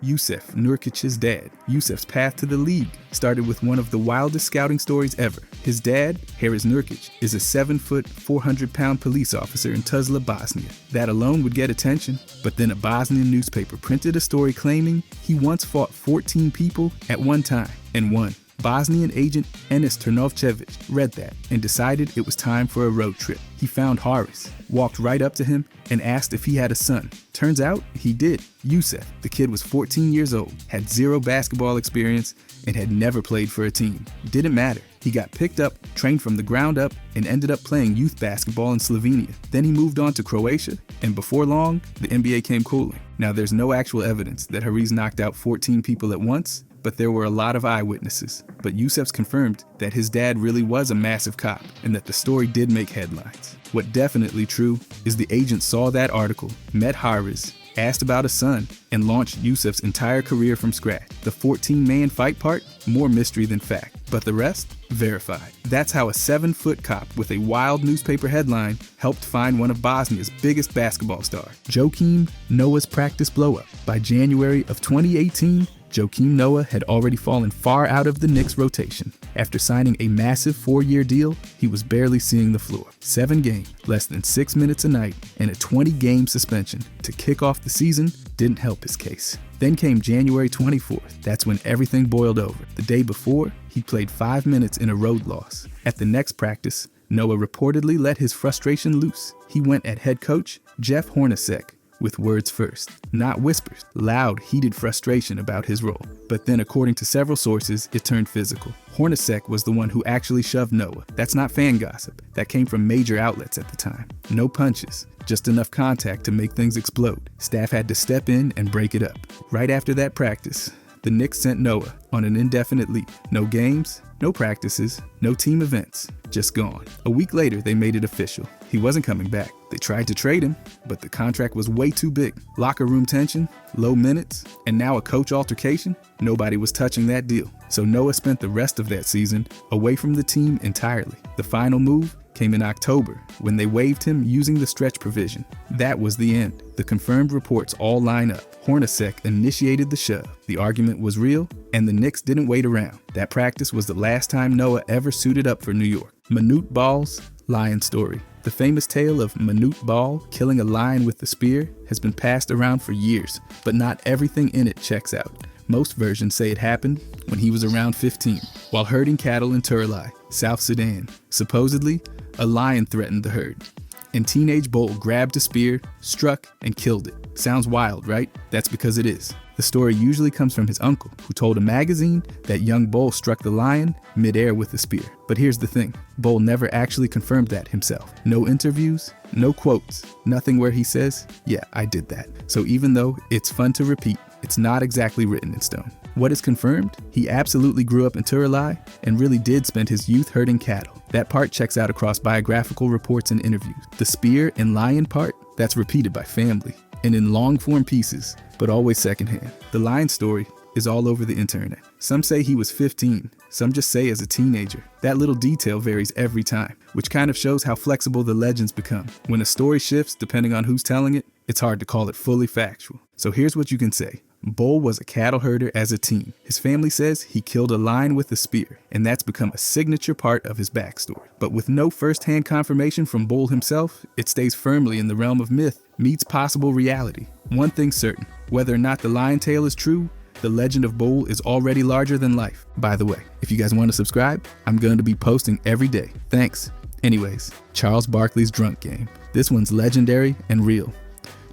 Jusuf Nurkic's dad. Jusuf's path to the league started with one of the wildest scouting stories ever. His dad, Haris Nurkic, is a 7-foot, 400-pound police officer in Tuzla, Bosnia. That alone would get attention, but then a Bosnian newspaper printed a story claiming he once fought 14 people at one time and won. Bosnian agent Enis Trnovcevic read that and decided it was time for a road trip. He found Haris, walked right up to him, and asked if he had a son. Turns out he did. Jusuf, the kid, was 14 years old, had zero basketball experience, and had never played for a team. Didn't matter. He got picked up, trained from the ground up, and ended up playing youth basketball in Slovenia. Then he moved on to Croatia, and before long, the NBA came calling. Now, there's no actual evidence that Haris knocked out 14 people at once, but there were a lot of eyewitnesses. But Jusuf's confirmed that his dad really was a massive cop and that the story did make headlines. What definitely true is the agent saw that article, met Haris, asked about a son, and launched Jusuf's entire career from scratch. The 14-man fight part, more mystery than fact, but the rest, verified. That's how a 7-foot cop with a wild newspaper headline helped find one of Bosnia's biggest basketball stars, Joakim Noah's practice blow-up. By January of 2018, Joakim Noah had already fallen far out of the Knicks' rotation. After signing a massive 4-year deal, he was barely seeing the floor. 7 games, less than 6 minutes a night, and a 20-game suspension to kick off the season didn't help his case. Then came January 24th. That's when everything boiled over. The day before, he played 5 minutes in a road loss. At the next practice, Noah reportedly let his frustration loose. He went at head coach Jeff Hornacek with words first, not whispers, loud, heated frustration about his role. But then, according to several sources, it turned physical. Hornacek was the one who actually shoved Noah. That's not fan gossip. That came from major outlets at the time. No punches, just enough contact to make things explode. Staff had to step in and break it up. Right after that practice, the Knicks sent Noah on an indefinite leave. No games, no practices, no team events, just gone. A week later, they made it official. He wasn't coming back. They tried to trade him, but the contract was way too big. Locker room tension, low minutes, and now a coach altercation. Nobody was touching that deal. So Noah spent the rest of that season away from the team entirely. The final move came in October when they waived him using the stretch provision. That was the end. The confirmed reports all line up. Hornacek initiated the shove. The argument was real, and the Knicks didn't wait around. That practice was the last time Noah ever suited up for New York. Manute Ball's lion story. The famous tale of Manute Ball killing a lion with the spear has been passed around for years, but not everything in it checks out. Most versions say it happened when he was around 15, while herding cattle in Turlai, South Sudan. Supposedly, a lion threatened the herd, and teenage Bull grabbed a spear, struck, and killed it. Sounds wild, right? That's because it is. The story usually comes from his uncle, who told a magazine that young Bull struck the lion midair with the spear. But here's the thing, Bull never actually confirmed that himself. No interviews, no quotes, nothing where he says, yeah, I did that. So even though it's fun to repeat, it's not exactly written in stone. What is confirmed? He absolutely grew up in Turlai and really did spend his youth herding cattle. That part checks out across biographical reports and interviews. The spear and lion part, that's repeated by family and in long-form pieces, but always secondhand. The lion story is all over the internet. Some say he was 15, some just say as a teenager. That little detail varies every time, which kind of shows how flexible the legends become. When a story shifts depending on who's telling it, it's hard to call it fully factual. So here's what you can say. Bull was a cattle herder as a teen. His family says he killed a lion with a spear, and that's become a signature part of his backstory. But with no first-hand confirmation from Bull himself, it stays firmly in the realm of myth meets possible reality. One thing's certain, whether or not the lion tale is true, the legend of Bull is already larger than life. By the way, if you guys want to subscribe, I'm going to be posting every day. Thanks. Anyways, Charles Barkley's drunk game. This one's legendary and real.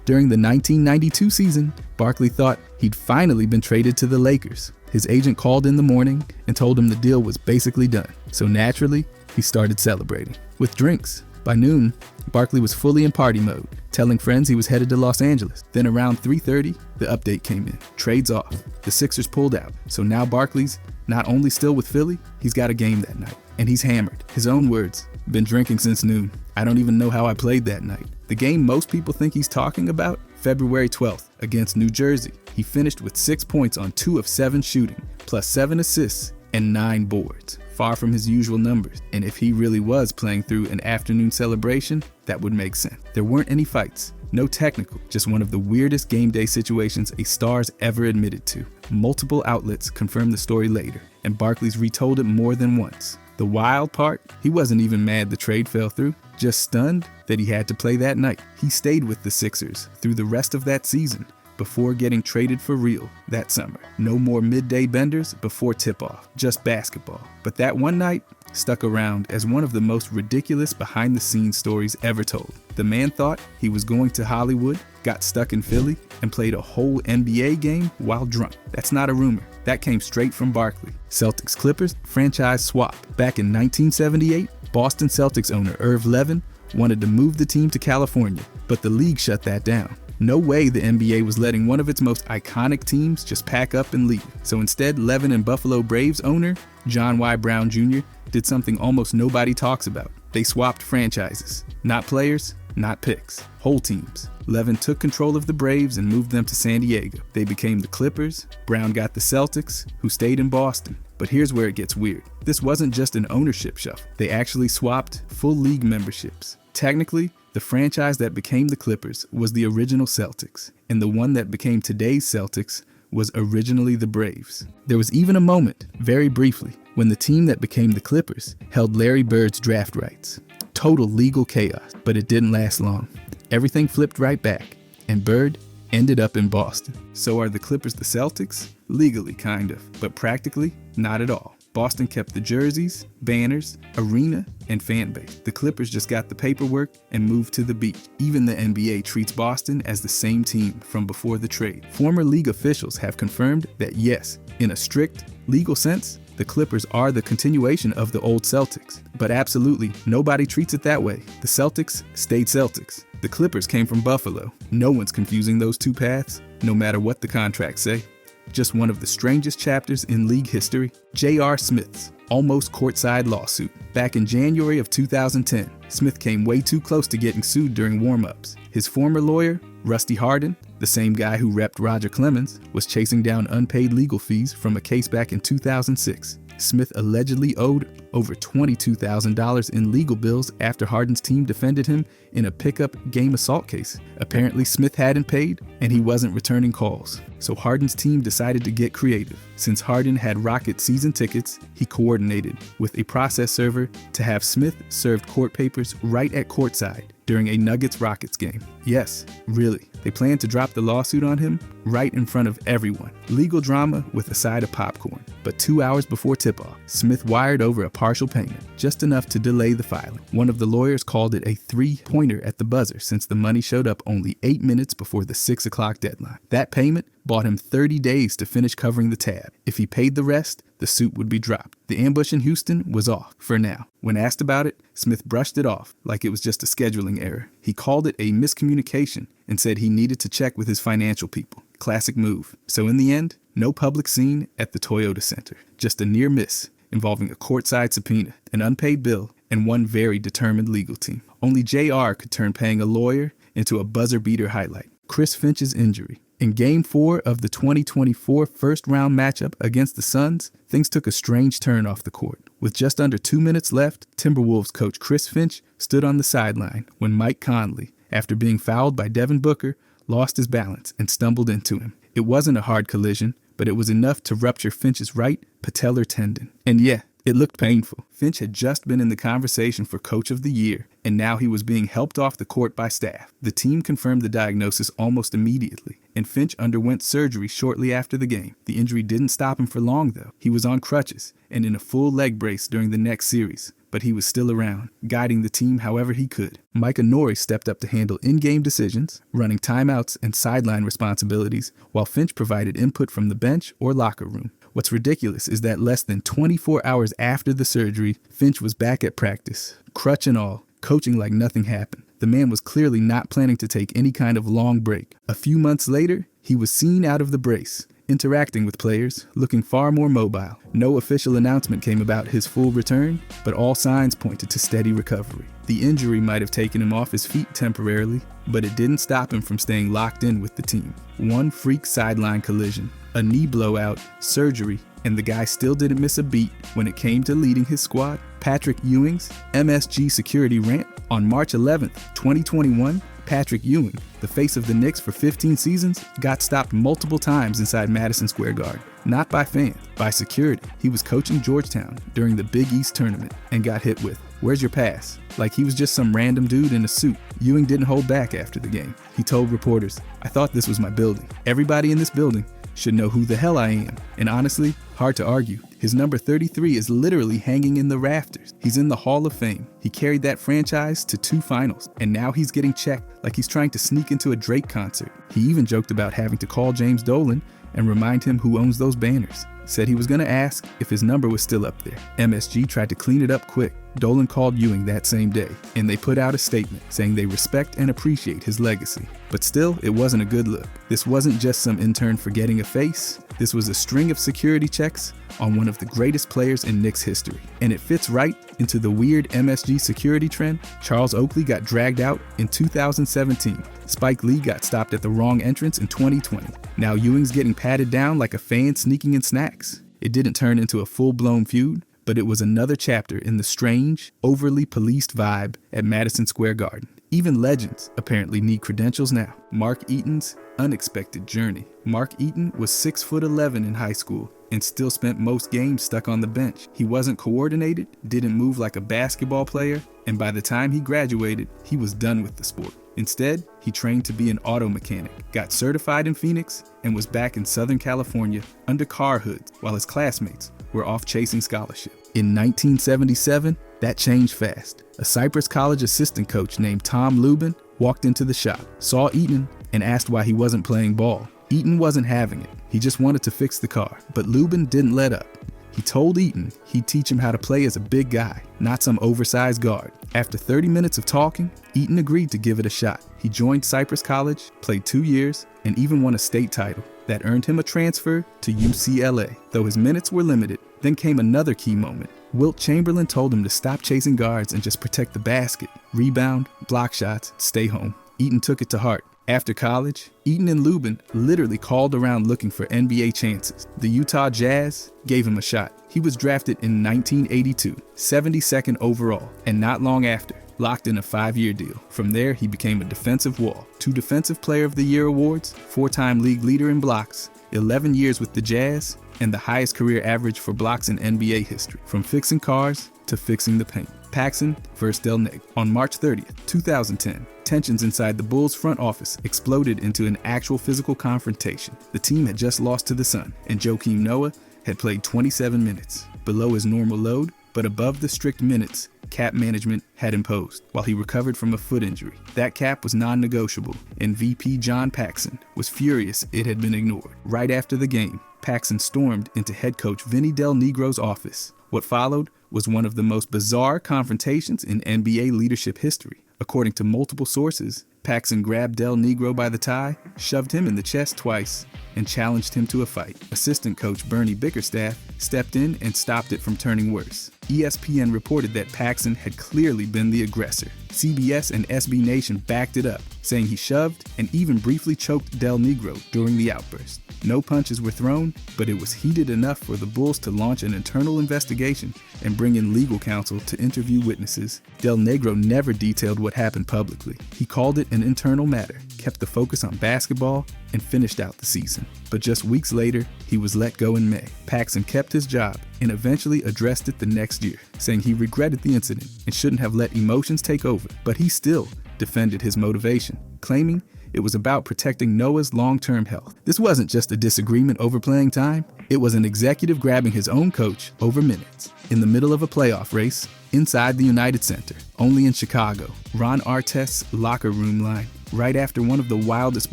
During the 1992 season, Barkley thought he'd finally been traded to the Lakers. His agent called in the morning and told him the deal was basically done. So naturally, he started celebrating with drinks. By noon, Barkley was fully in party mode, telling friends he was headed to Los Angeles. Then around 3:30, the update came in. Trades off. The Sixers pulled out. So now Barkley's not only still with Philly, he's got a game that night. And he's hammered. His own words, been drinking since noon. I don't even know how I played that night. The game most people think he's talking about, February 12th against New Jersey. He finished with 6 points on 2 of 7 shooting, plus 7 assists and 9 boards. Far from his usual numbers. And if he really was playing through an afternoon celebration, that would make sense. There weren't any fights, No technical, just one of the weirdest game day situations a star's ever admitted to. Multiple outlets confirmed the story later, and Barkley's retold it more than once. The wild part, he wasn't even mad the trade fell through, just stunned that he had to play that night. He stayed with the Sixers through the rest of that season, before getting traded for real that summer. No more midday benders before tip-off, just basketball. But that one night stuck around as one of the most ridiculous behind-the-scenes stories ever told. The man thought he was going to Hollywood, got stuck in Philly, and played a whole NBA game while drunk. That's not a rumor. That came straight from Barkley. Celtics Clippers franchise swap. Back in 1978, Boston Celtics owner Irv Levin wanted to move the team to California, but the league shut that down. No way the NBA was letting one of its most iconic teams just pack up and leave. So instead, Levin and Buffalo Braves owner John Y. Brown Jr. did something almost nobody talks about. They swapped franchises. Not players, not picks. Whole teams. Levin took control of the Braves and moved them to San Diego. They became the Clippers. Brown got the Celtics, who stayed in Boston. But here's where it gets weird. This wasn't just an ownership shuffle. They actually swapped full league memberships. Technically, the franchise that became the Clippers was the original Celtics, and the one that became today's Celtics was originally the Braves. There was even a moment, very briefly, when the team that became the Clippers held Larry Bird's draft rights. Total legal chaos, but it didn't last long. Everything flipped right back, and Bird ended up in Boston. So are the Clippers the Celtics? Legally, kind of, but practically, not at all. Boston kept the jerseys, banners, arena, and fan base. The Clippers just got the paperwork and moved to the beach. Even the NBA treats Boston as the same team from before the trade. Former league officials have confirmed that yes, in a strict legal sense, the Clippers are the continuation of the old Celtics. But absolutely, nobody treats it that way. The Celtics stayed Celtics. The Clippers came from Buffalo. No one's confusing those two paths, no matter what the contracts say. Just one of the strangest chapters in league history. J.R. Smith's almost courtside lawsuit. Back in January of 2010, Smith came way too close to getting sued during warm-ups. His former lawyer, Rusty Hardin, the same guy who repped Roger Clemens, was chasing down unpaid legal fees from a case back in 2006. Smith allegedly owed over $22,000 in legal bills after Hardin's team defended him in a pickup game assault case. Apparently Smith hadn't paid and he wasn't returning calls. So Hardin's team decided to get creative. Since Hardin had Rocket season tickets, he coordinated with a process server to have Smith served court papers right at Courtside during a Nuggets-Rockets game. Yes, really. They planned to drop the lawsuit on him right in front of everyone. Legal drama with a side of popcorn. But 2 hours before tip-off, Smith wired over a partial payment, just enough to delay the filing. One of the lawyers called it a three-pointer at the buzzer since the money showed up only 8 minutes before the 6 o'clock deadline. That payment bought him 30 days to finish covering the tab. If he paid the rest, the suit would be dropped. The ambush in Houston was off, for now. When asked about it, Smith brushed it off like it was just a scheduling error. He called it a miscommunication and said he needed to check with his financial people. Classic move. So in the end, no public scene at the Toyota Center. Just a near miss involving a courtside subpoena, an unpaid bill, and one very determined legal team. Only JR could turn paying a lawyer into a buzzer-beater highlight. Chris Finch's injury. In Game 4 of the 2024 first-round matchup against the Suns, things took a strange turn off the court. With just under 2 minutes left, Timberwolves coach Chris Finch stood on the sideline when Mike Conley, after being fouled by Devin Booker, lost his balance and stumbled into him. It wasn't a hard collision, but it was enough to rupture Finch's right patellar tendon. And yeah, it looked painful. Finch had just been in the conversation for Coach of the Year, and now he was being helped off the court by staff. The team confirmed the diagnosis almost immediately, and Finch underwent surgery shortly after the game. The injury didn't stop him for long, though. He was on crutches and in a full leg brace during the next series, but he was still around, guiding the team however he could. Micah Norrie stepped up to handle in-game decisions, running timeouts and sideline responsibilities, while Finch provided input from the bench or locker room. What's ridiculous is that less than 24 hours after the surgery, Finch was back at practice, crutch and all, coaching like nothing happened. The man was clearly not planning to take any kind of long break. A few months later, he was seen out of the brace, interacting with players, looking far more mobile. No official announcement came about his full return, but all signs pointed to steady recovery. The injury might have taken him off his feet temporarily, but it didn't stop him from staying locked in with the team. One freak sideline collision, a knee blowout, surgery, and the guy still didn't miss a beat when it came to leading his squad. Patrick Ewing's MSG security rant on March 11th, 2021, Patrick Ewing, the face of the Knicks for 15 seasons, got stopped multiple times inside Madison Square Garden. Not by fans, by security. He was coaching Georgetown during the Big East tournament and got hit with, "Where's your pass?" Like he was just some random dude in a suit. Ewing didn't hold back after the game. He told reporters, "I thought this was my building. Everybody in this building should know who the hell I am." And honestly, hard to argue. His number 33 is literally hanging in the rafters. He's in the Hall of Fame. He carried that franchise to 2 finals, and now he's getting checked like he's trying to sneak into a Drake concert. He even joked about having to call James Dolan and remind him who owns those banners. Said he was going to ask if his number was still up there. MSG tried to clean it up quick. Dolan called Ewing that same day, and they put out a statement saying they respect and appreciate his legacy. But still, it wasn't a good look. This wasn't just some intern forgetting a face. This was a string of security checks on one of the greatest players in Knicks history. And it fits right into the weird MSG security trend. Charles Oakley got dragged out in 2017. Spike Lee got stopped at the wrong entrance in 2020. Now Ewing's getting patted down like a fan sneaking in snacks. It didn't turn into a full-blown feud, but it was another chapter in the strange, overly policed vibe at Madison Square Garden. Even legends apparently need credentials now. Mark Eaton's unexpected journey. Mark Eaton was 6'11" in high school and still spent most games stuck on the bench. He wasn't coordinated, didn't move like a basketball player, and by the time he graduated, he was done with the sport. Instead, he trained to be an auto mechanic, got certified in Phoenix, and was back in Southern California under car hoods while his classmates were off chasing scholarship. In 1977, that changed fast. A Cypress College assistant coach named Tom Lubin walked into the shop, saw Eaton, and asked why he wasn't playing ball. Eaton wasn't having it. He just wanted to fix the car, but Lubin didn't let up. He told Eaton he'd teach him how to play as a big guy, not some oversized guard. After 30 minutes of talking, Eaton agreed to give it a shot. He joined Cypress College, played 2 years, and even won a state title that earned him a transfer to UCLA. Though his minutes were limited, then came another key moment. Wilt Chamberlain told him to stop chasing guards and just protect the basket, rebound, block shots, stay home. Eaton took it to heart. After college, Eaton and Lubin literally called around looking for NBA chances. The Utah Jazz gave him a shot. He was drafted in 1982, 72nd overall, and not long after, locked in a 5-year deal. From there, he became a defensive wall. 2 Defensive Player of the Year awards, 4-time league leader in blocks, 11 years with the Jazz, and the highest career average for blocks in NBA history, from fixing cars to fixing the paint. Paxton vs. Del Negro. On March 30th, 2010, tensions inside the Bulls front office exploded into an actual physical confrontation. The team had just lost to the Sun, and Joakim Noah had played 27 minutes, below his normal load, but above the strict minutes cap management had imposed while he recovered from a foot injury. That cap was non-negotiable, and VP John Paxson was furious it had been ignored. Right after the game, Paxson stormed into head coach Vinny Del Negro's office. What followed was one of the most bizarre confrontations in NBA leadership history. According to multiple sources, Paxson grabbed Del Negro by the tie, shoved him in the chest twice, and challenged him to a fight. Assistant coach Bernie Bickerstaff stepped in and stopped it from turning worse. ESPN reported that Paxson had clearly been the aggressor. CBS and SB Nation backed it up, saying he shoved and even briefly choked Del Negro during the outburst. No punches were thrown, but it was heated enough for the Bulls to launch an internal investigation and bring in legal counsel to interview witnesses. Del Negro never detailed what happened publicly. He called it an internal matter, kept the focus on basketball, and finished out the season. But just weeks later, he was let go in May. Paxson kept his job and eventually addressed it the next year, saying he regretted the incident and shouldn't have let emotions take over. But he still defended his motivation, claiming it was about protecting Noah's long-term health. This wasn't just a disagreement over playing time. It was an executive grabbing his own coach over minutes in the middle of a playoff race inside the United Center, only in Chicago. Ron Artest's locker room line, right after one of the wildest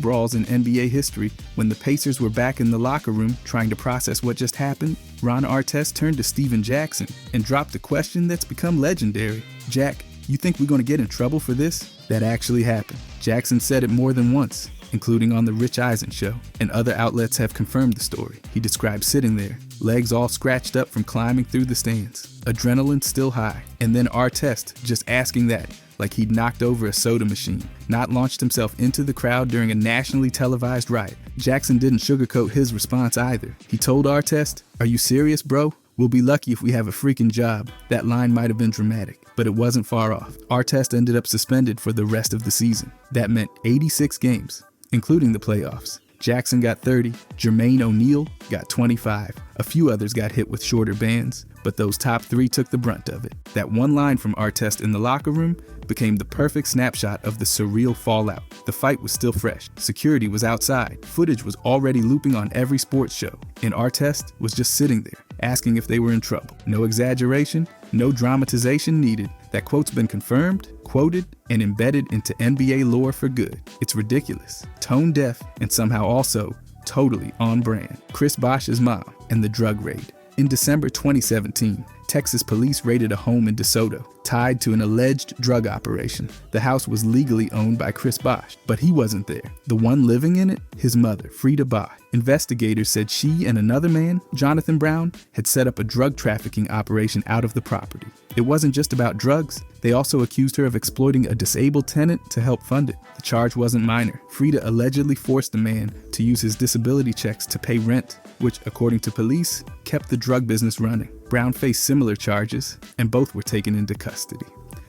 brawls in NBA history, when the Pacers were back in the locker room trying to process what just happened, Ron Artest turned to Steven Jackson and dropped a question that's become legendary. "Jack, you think we're going to get in trouble for this?" That actually happened. Jackson said it more than once, including on The Rich Eisen Show, and other outlets have confirmed the story. He described sitting there, legs all scratched up from climbing through the stands, adrenaline still high, and then Artest just asking that like he'd knocked over a soda machine, not launched himself into the crowd during a nationally televised riot. Jackson didn't sugarcoat his response either. He told Artest, "Are you serious, bro? "We'll be lucky if we have a freaking job." That line might have been dramatic, but it wasn't far off. Artest ended up suspended for the rest of the season. That meant 86 games, including the playoffs. Jackson got 30, Jermaine O'Neal got 25. A few others got hit with shorter bans, but those top three took the brunt of it. That one line from Artest in the locker room became the perfect snapshot of the surreal fallout. The fight was still fresh. Security was outside. Footage was already looping on every sports show. And Artest was just sitting there, asking if they were in trouble. No exaggeration, no dramatization needed. That quote's been confirmed, quoted, and embedded into NBA lore for good. It's ridiculous, tone deaf, and somehow also totally on brand. Chris Bosch's mom and the drug raid. In December 2017, Texas police raided a home in DeSoto, tied to an alleged drug operation. The house was legally owned by Chris Bosch, but he wasn't there. The one living in it, his mother, Frida Bosch. Investigators said she and another man, Jonathan Brown, had set up a drug trafficking operation out of the property. It wasn't just about drugs. They also accused her of exploiting a disabled tenant to help fund it. The charge wasn't minor. Frida allegedly forced the man to use his disability checks to pay rent, which, according to police, kept the drug business running. Brown faced similar charges, and both were taken into custody.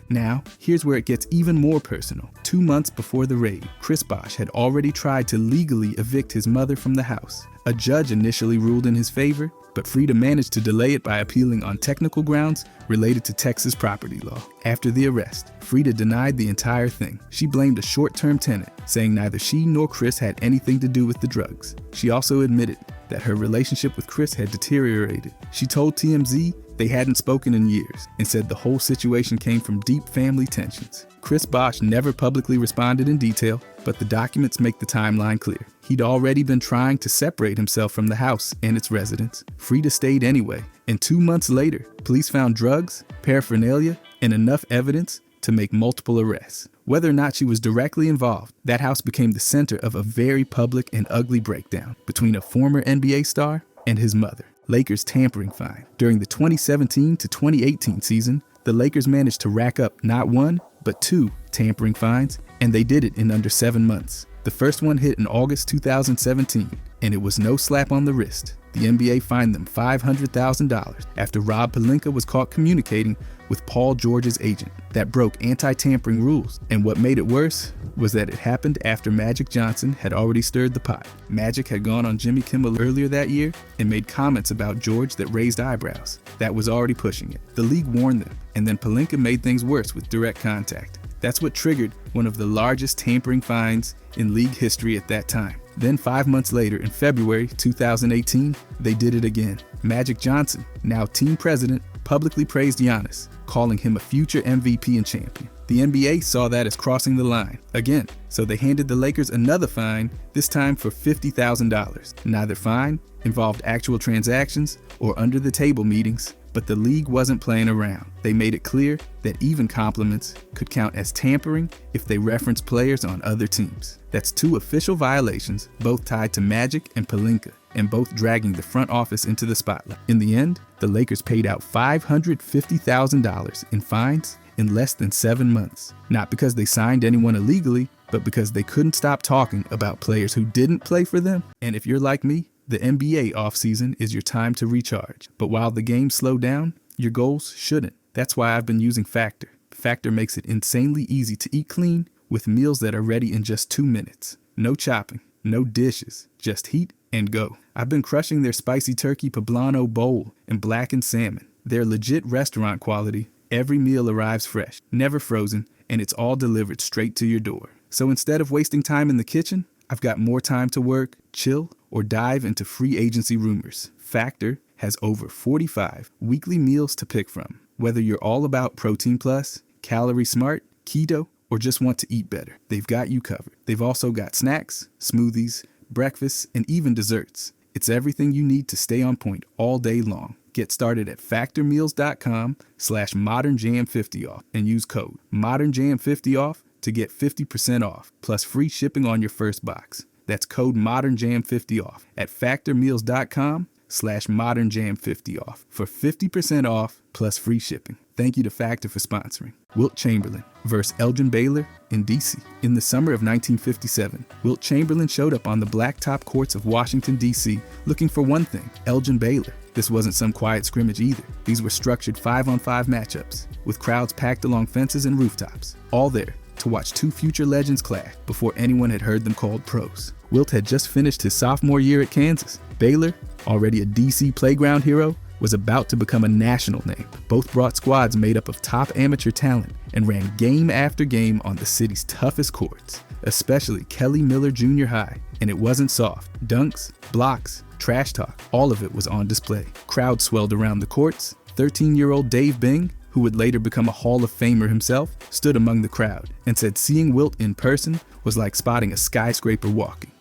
Now, here's where it gets even more personal. 2 months before the raid, Chris Bosch had already tried to legally evict his mother from the house. A judge initially ruled in his favor, but Frida managed to delay it by appealing on technical grounds related to Texas property law. After the arrest, Frida denied the entire thing. She blamed a short-term tenant, saying neither she nor Chris had anything to do with the drugs. She also admitted that her relationship with Chris had deteriorated. She told TMZ they hadn't spoken in years and said the whole situation came from deep family tensions. Chris Bosch never publicly responded in detail, but the documents make the timeline clear. He'd already been trying to separate himself from the house and its residents. Frida stayed anyway, and 2 months later, police found drugs, paraphernalia, and enough evidence to make multiple arrests. Whether or not she was directly involved, that house became the center of a very public and ugly breakdown between a former NBA star and his mother. Lakers tampering fine. During the 2017 to 2018 season, the Lakers managed to rack up not one, but 2 tampering fines, and they did it in under 7 months. The first one hit in August 2017, and it was no slap on the wrist. The NBA fined them $500,000 after Rob Pelinka was caught communicating with Paul George's agent. That broke anti-tampering rules, and what made it worse was that it happened after Magic Johnson had already stirred the pot. Magic had gone on Jimmy Kimmel earlier that year and made comments about George that raised eyebrows. That was already pushing it. The league warned them, and then Pelinka made things worse with direct contact. That's what triggered one of the largest tampering fines in league history at that time. Then 5 months later, in February 2018, they did it again. Magic Johnson, now team president, publicly praised Giannis, calling him a future MVP and champion. The NBA saw that as crossing the line again, so they handed the Lakers another fine, this time for $50,000. Neither fine involved actual transactions or under-the-table meetings, but the league wasn't playing around. They made it clear that even compliments could count as tampering if they referenced players on other teams. That's 2 official violations, both tied to Magic and Pelinka, and both dragging the front office into the spotlight. In the end, the Lakers paid out $550,000 in fines in less than 7 months. Not because they signed anyone illegally, but because they couldn't stop talking about players who didn't play for them. And if you're like me, the NBA offseason is your time to recharge. But while the games slow down, your goals shouldn't. That's why I've been using Factor. Factor makes it insanely easy to eat clean with meals that are ready in just 2 minutes. No chopping, no dishes, just heat and go. I've been crushing their spicy turkey poblano bowl and blackened salmon. They're legit restaurant quality. Every meal arrives fresh, never frozen, and it's all delivered straight to your door. So instead of wasting time in the kitchen, I've got more time to work, chill, or dive into free agency rumors. Factor has over 45 weekly meals to pick from. Whether you're all about protein plus, calorie smart, keto, or just want to eat better, they've got you covered. They've also got snacks, smoothies, breakfasts, and even desserts. It's everything you need to stay on point all day long. Get started at factormeals.com/modernjam50off and use code modernjam50off to get 50% off, plus free shipping on your first box. That's code modernjam50off at factormeals.com factor.com/modernjam50off for 50% off plus free shipping. Thank you to Factor for sponsoring. Wilt Chamberlain versus Elgin Baylor in D.C. In the summer of 1957, Wilt Chamberlain showed up on the blacktop courts of Washington, D.C. looking for one thing, Elgin Baylor. This wasn't some quiet scrimmage either. These were structured 5-on-5 matchups, with crowds packed along fences and rooftops, all there to watch two future legends clash before anyone had heard them called pros. Wilt had just finished his sophomore year at Kansas. Baylor, already a D.C. playground hero, was about to become a national name. Both brought squads made up of top amateur talent and ran game after game on the city's toughest courts, especially Kelly Miller Junior High. And it wasn't soft. Dunks, blocks, trash talk, all of it was on display. Crowds swelled around the courts. 13-year-old Dave Bing, who would later become a Hall of Famer himself, stood among the crowd and said seeing Wilt in person was like spotting a skyscraper walking.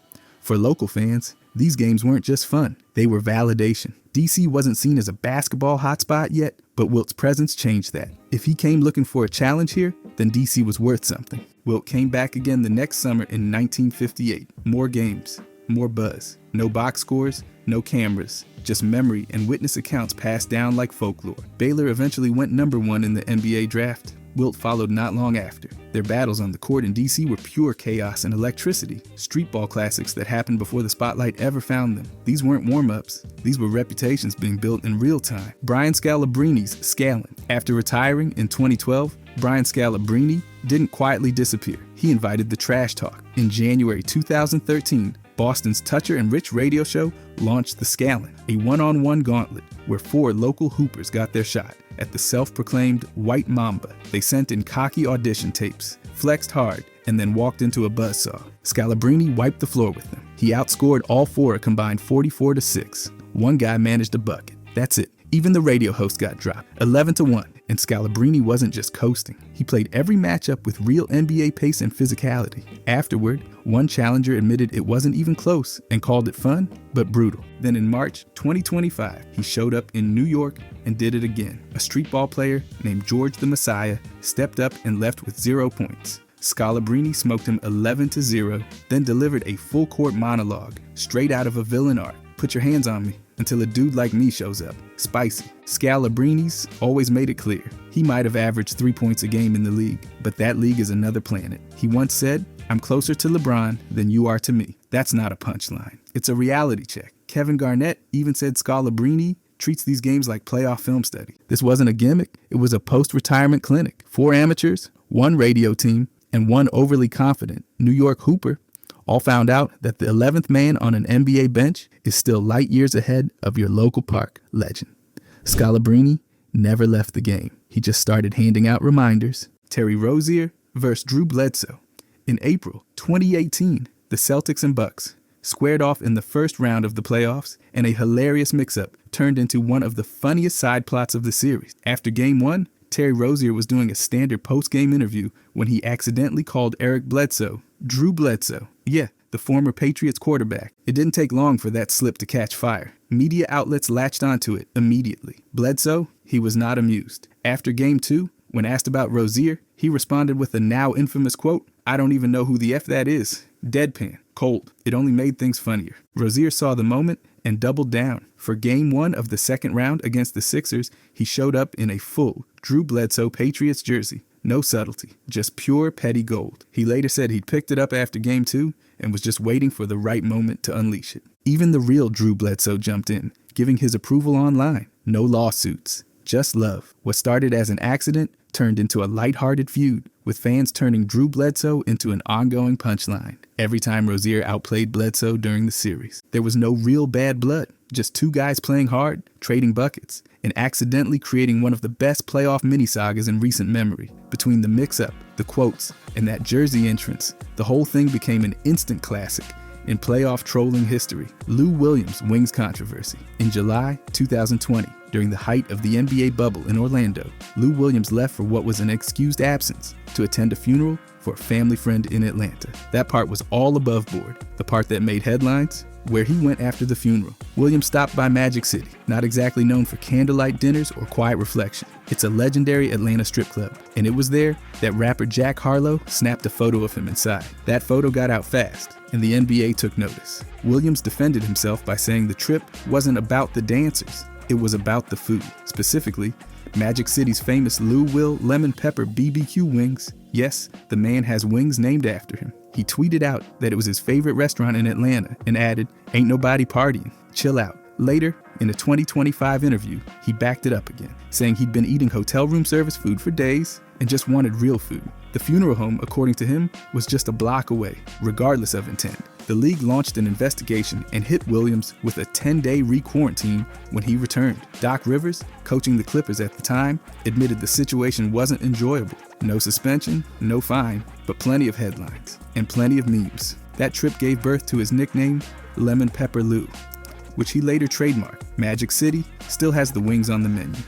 For local fans, these games weren't just fun, they were validation. DC wasn't seen as a basketball hotspot yet, but Wilt's presence changed that. If he came looking for a challenge here, then DC was worth something. Wilt came back again the next summer in 1958. More games, more buzz. No box scores, no cameras, just memory and witness accounts passed down like folklore. Baylor eventually went number 1 in the NBA draft. Wilt followed not long after. Their battles on the court in DC were pure chaos and electricity, street ball classics that happened before the spotlight ever found them. These weren't warm-ups, these were reputations being built in real time. Brian Scalabrinis Scalin. After retiring in 2012, Brian Scalabrini didn't quietly disappear. He invited the trash talk. In January 2013, Boston's Toucher and Rich radio show launched The Scalin, a one-on-one gauntlet where 4 local hoopers got their shot at the self-proclaimed White Mamba. They sent in cocky audition tapes, flexed hard, and then walked into a buzzsaw. Scalabrini wiped the floor with them. He outscored all 4 a combined 44-6. One guy managed a bucket. That's it. Even the radio host got dropped, 11-1. And Scalabrini wasn't just coasting. He played every matchup with real NBA pace and physicality. Afterward, one challenger admitted it wasn't even close and called it fun, but brutal. Then in March 2025, he showed up in New York and did it again. A streetball player named George the Messiah stepped up and left with 0 points. Scalabrini smoked him 11-0, then delivered a full-court monologue straight out of a villain arc. Put your hands on me until a dude like me shows up. Spicy. Scalabrinis always made it clear. He might have averaged 3 points a game in the league, but that league is another planet. He once said, "I'm closer to LeBron than you are to me." That's not a punchline. It's a reality check. Kevin Garnett even said Scalabrini treats these games like playoff film study. This wasn't a gimmick. It was a post-retirement clinic. 4 amateurs, 1 radio team, and 1 overly confident New York hooper all found out that the 11th man on an NBA bench is still light years ahead of your local park legend. Scalabrini never left the game. He just started handing out reminders. Terry Rozier versus Drew Bledsoe. In April 2018, the Celtics and Bucks squared off in the first round of the playoffs, and a hilarious mix-up turned into one of the funniest side plots of the series. After Game 1, Terry Rozier was doing a standard post-game interview when he accidentally called Eric Bledsoe Drew Bledsoe. Yeah, the former Patriots quarterback. It didn't take long for that slip to catch fire. Media outlets latched onto it immediately. Bledsoe, he was not amused. After Game 2, when asked about Rozier, he responded with the now infamous quote, "I don't even know who the F that is." Deadpan. Cold. It only made things funnier. Rozier saw the moment and doubled down. For Game 1 of the second round against the Sixers, he showed up in a full Drew Bledsoe Patriots jersey. No subtlety, just pure petty gold. He later said he'd picked it up after Game 2 and was just waiting for the right moment to unleash it. Even the real Drew Bledsoe jumped in, giving his approval online. No lawsuits, just love. What started as an accident turned into a lighthearted feud, with fans turning Drew Bledsoe into an ongoing punchline every time Rozier outplayed Bledsoe during the series. There was no real bad blood, just 2 guys playing hard, trading buckets, and accidentally creating one of the best playoff mini-sagas in recent memory. Between the mix-up, the quotes, and that jersey entrance, the whole thing became an instant classic in playoff trolling history. Lou Williams' wings controversy. In July 2020, during the height of the NBA bubble in Orlando, Lou Williams left for what was an excused absence to attend a funeral for a family friend in Atlanta. That part was all above board. The part that made headlines? where he went after the funeral. Williams stopped by Magic City, not exactly known for candlelight dinners or quiet reflection. It's a legendary Atlanta strip club, and it was there that rapper Jack Harlow snapped a photo of him inside. That photo got out fast, and the NBA took notice. Williams defended himself by saying the trip wasn't about the dancers, it was about the food. Specifically, Magic City's famous Lou Will Lemon Pepper BBQ wings. Yes, the man has wings named after him. He tweeted out that it was his favorite restaurant in Atlanta and added, "Ain't nobody partying, chill out." Later, in a 2025 interview, he backed it up again, saying he'd been eating hotel room service food for days and just wanted real food. The funeral home, according to him, was just a block away, regardless of intent. The league launched an investigation and hit Williams with a 10-day re-quarantine when he returned. Doc Rivers, coaching the Clippers at the time, admitted the situation wasn't enjoyable. No suspension, no fine, but plenty of headlines and plenty of memes. That trip gave birth to his nickname, Lemon Pepper Lou, which he later trademarked. Magic City still has the wings on the menu,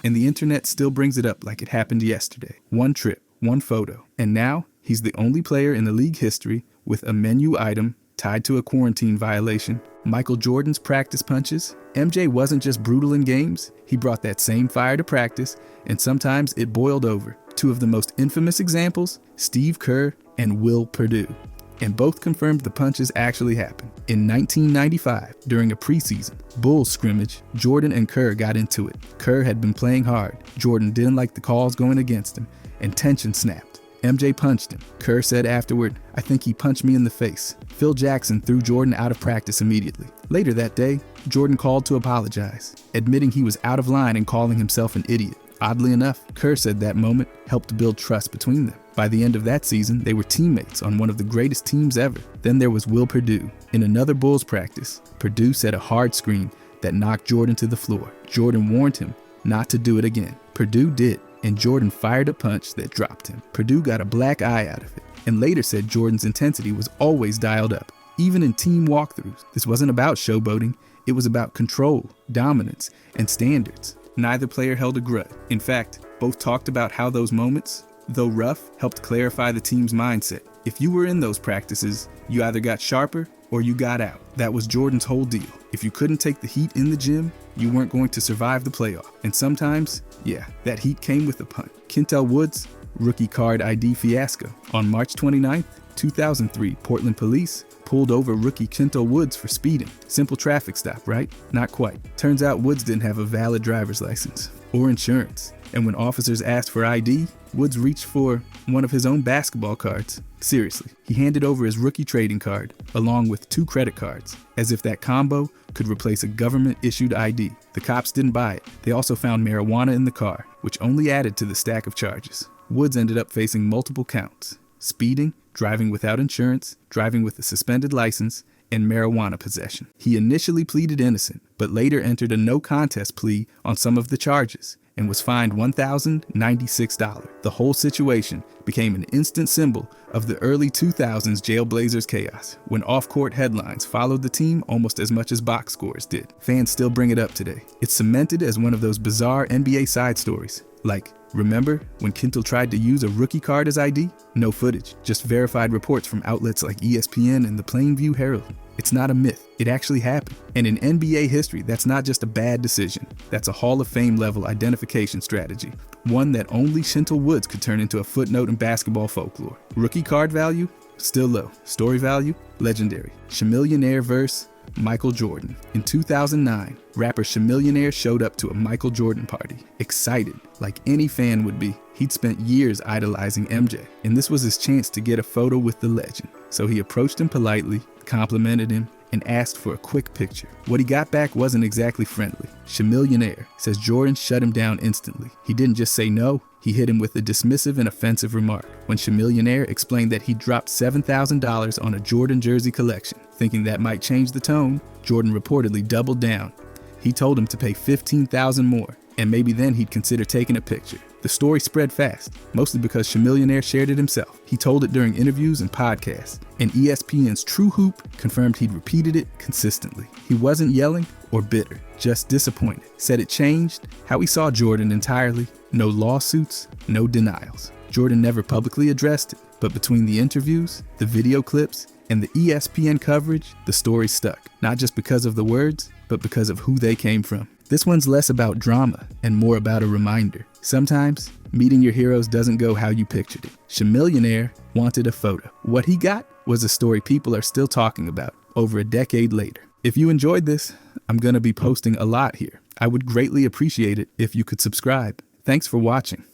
and the internet still brings it up like it happened yesterday. One trip, one photo, and now he's the only player in the league history with a menu item tied to a quarantine violation. Michael Jordan's practice punches. MJ wasn't just brutal in games, he brought that same fire to practice, and sometimes it boiled over. Two of the most infamous examples, Steve Kerr and Will Perdue. And both confirmed the punches actually happened. In 1995, during a preseason Bulls scrimmage, Jordan and Kerr got into it. Kerr had been playing hard. Jordan didn't like the calls going against him, and tension snapped. MJ punched him. Kerr said afterward, "I think he punched me in the face." Phil Jackson threw Jordan out of practice immediately. Later that day, Jordan called to apologize, admitting he was out of line and calling himself an idiot. Oddly enough, Kerr said that moment helped build trust between them. By the end of that season, they were teammates on one of the greatest teams ever. Then there was Will Perdue. In another Bulls practice, Perdue set a hard screen that knocked Jordan to the floor. Jordan warned him not to do it again. Perdue did, and Jordan fired a punch that dropped him. Perdue got a black eye out of it, and later said Jordan's intensity was always dialed up, even in team walkthroughs. This wasn't about showboating, it was about control, dominance, and standards. Neither player held a grudge. In fact, both talked about how those moments, though rough, helped clarify the team's mindset. If you were in those practices, you either got sharper or you got out. That was Jordan's whole deal. If you couldn't take the heat in the gym, you weren't going to survive the playoff. And sometimes, yeah, that heat came with a punt. Kentel Woods, rookie card ID fiasco. On March 29th, 2003, Portland police pulled over rookie Kentel Woods for speeding. Simple traffic stop, right? Not quite. Turns out Woods didn't have a valid driver's license or insurance. And when officers asked for ID, Woods reached for one of his own basketball cards. Seriously, he handed over his rookie trading card, along with 2 credit cards, as if that combo could replace a government-issued ID. The cops didn't buy it. They also found marijuana in the car, which only added to the stack of charges. Woods ended up facing multiple counts: speeding, driving without insurance, driving with a suspended license, and marijuana possession. He initially pleaded innocent, but later entered a no-contest plea on some of the charges, and was fined $1,096. The whole situation became an instant symbol of the early 2000s Jailblazers chaos, when off-court headlines followed the team almost as much as box scores did. Fans still bring it up today. It's cemented as one of those bizarre NBA side stories, like, remember when Kentel tried to use a rookie card as ID? No footage, just verified reports from outlets like ESPN and the Plainview Herald. It's not a myth, it actually happened. And in NBA history, that's not just a bad decision. That's a Hall of Fame level identification strategy. One that only Kentel Woods could turn into a footnote in basketball folklore. Rookie card value? Still low. Story value? Legendary. Chamillionaire verse Michael Jordan. In 2009, rapper Chamillionaire showed up to a Michael Jordan party, excited, like any fan would be. He'd spent years idolizing MJ, and this was his chance to get a photo with the legend. So he approached him politely, complimented him, and asked for a quick picture. What he got back wasn't exactly friendly. Chamillionaire says Jordan shut him down instantly. He didn't just say no, he hit him with a dismissive and offensive remark. When Chamillionaire explained that he dropped $7,000 on a Jordan jersey collection, thinking that might change the tone, Jordan reportedly doubled down. He told him to pay $15,000 more, and maybe then he'd consider taking a picture. The story spread fast, mostly because Chamillionaire shared it himself. He told it during interviews and podcasts, and ESPN's True Hoop confirmed he'd repeated it consistently. He wasn't yelling or bitter, just disappointed. Said it changed how he saw Jordan entirely. No lawsuits, no denials. Jordan never publicly addressed it, But between the interviews, the video clips, and the ESPN coverage, the story stuck. Not just because of the words, but because of who they came from. This one's less about drama and more about a reminder. Sometimes, meeting your heroes doesn't go how you pictured it. Chamillionaire wanted a photo. What he got was a story people are still talking about over a decade later. If you enjoyed this, I'm going to be posting a lot here. I would greatly appreciate it if you could subscribe. Thanks for watching.